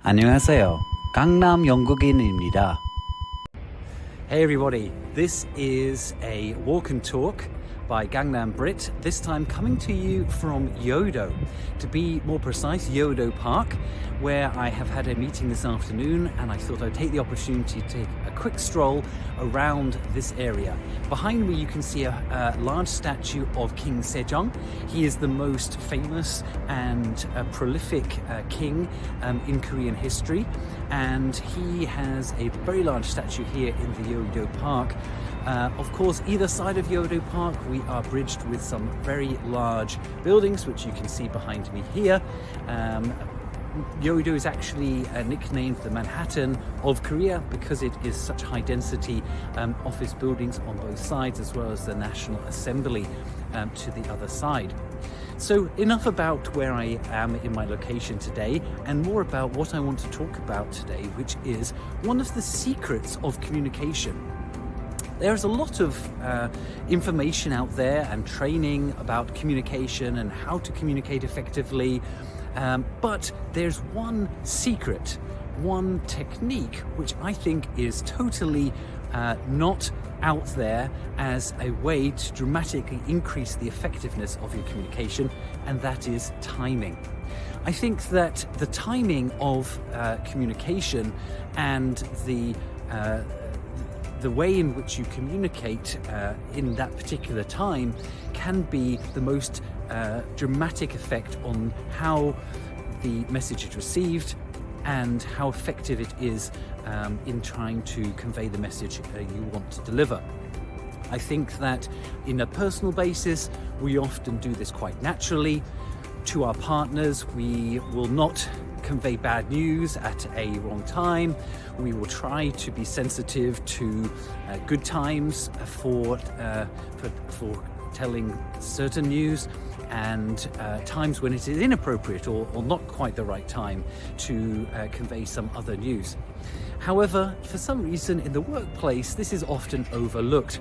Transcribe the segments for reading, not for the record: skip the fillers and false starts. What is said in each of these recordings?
안녕하세요. 강남 영국인입니다. Hey everybody, this is a walk and talk by Gangnam Brit, this time coming to you from Yodo. To be more precise, Yodo Park, where I have had a meeting this afternoon, and I thought I'd take the opportunity to take a quick stroll around this area. Behind me you can see a large statue of King Sejong. He is the most famous and prolific king in Korean history, and he has a very large statue here in the Yodo Park. Of course, either side of Yodo Park we are bridged with some very large buildings, which you can see behind me here. Yodo is actually nicknamed the Manhattan of Korea because it is such high density office buildings on both sides, as well as the National Assembly to the other side. So enough about where I am in my location today, and more about what I want to talk about today, which is one of the secrets of communication. There's a lot of information out there and training about communication and how to communicate effectively, but there's one secret, one technique which I think is totally not out there as a way to dramatically increase the effectiveness of your communication, and that is timing. I think that the timing of communication and the way in which you communicate in that particular time can be the most dramatic effect on how the message is received and how effective it is in trying to convey the message you want to deliver. I think that in a personal basis, we often do this quite naturally. To our partners, we will not convey bad news at a wrong time. We will try to be sensitive to good times for telling certain news, and times when it is inappropriate or not quite the right time to convey some other news. However, for some reason in the workplace, this is often overlooked.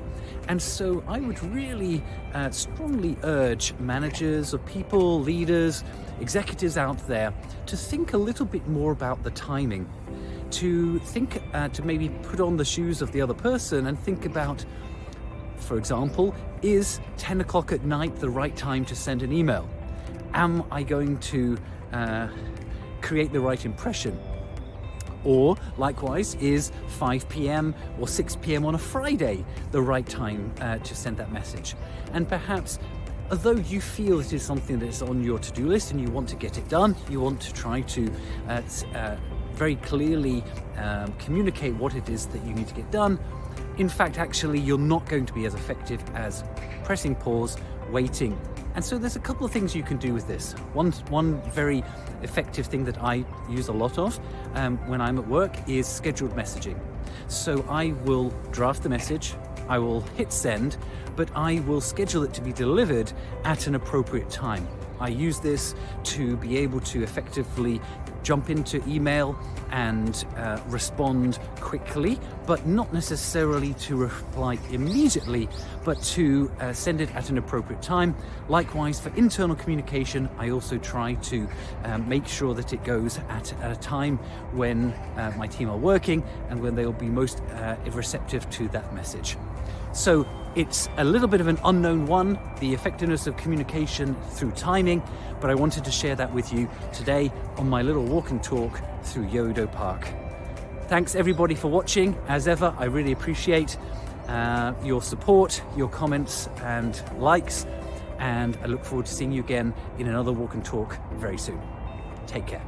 And so I would really strongly urge managers or people, leaders, executives out there to think a little bit more about the timing, to think, to maybe put on the shoes of the other person and think about, for example, is 10 o'clock at night the right time to send an email? Am I going to create the right impression? Or likewise, is 5 p.m. or 6 p.m. on a Friday the right time to send that message? And perhaps, although you feel it is something that is on your to-do list and you want to get it done, you want to try to very clearly communicate what it is that you need to get done, in fact, actually, you're not going to be as effective as pressing pause, waiting. And so there's a couple of things you can do with this. One very effective thing that I use a lot of when I'm at work is scheduled messaging. So I will draft the message, I will hit send, but I will schedule it to be delivered at an appropriate time. I use this to be able to effectively jump into email and respond quickly, but not necessarily to reply immediately, but to send it at an appropriate time. Likewise, for internal communication, I also try to make sure that it goes at a time when my team are working and when they will be most receptive to that message. So it's a little bit of an unknown one, the effectiveness of communication through timing, but I wanted to share that with you today on my little walk and talk through Yodo Park. Thanks everybody for watching. As ever, I really appreciate your support, your comments and likes, and I look forward to seeing you again in another walk and talk very soon. Take care.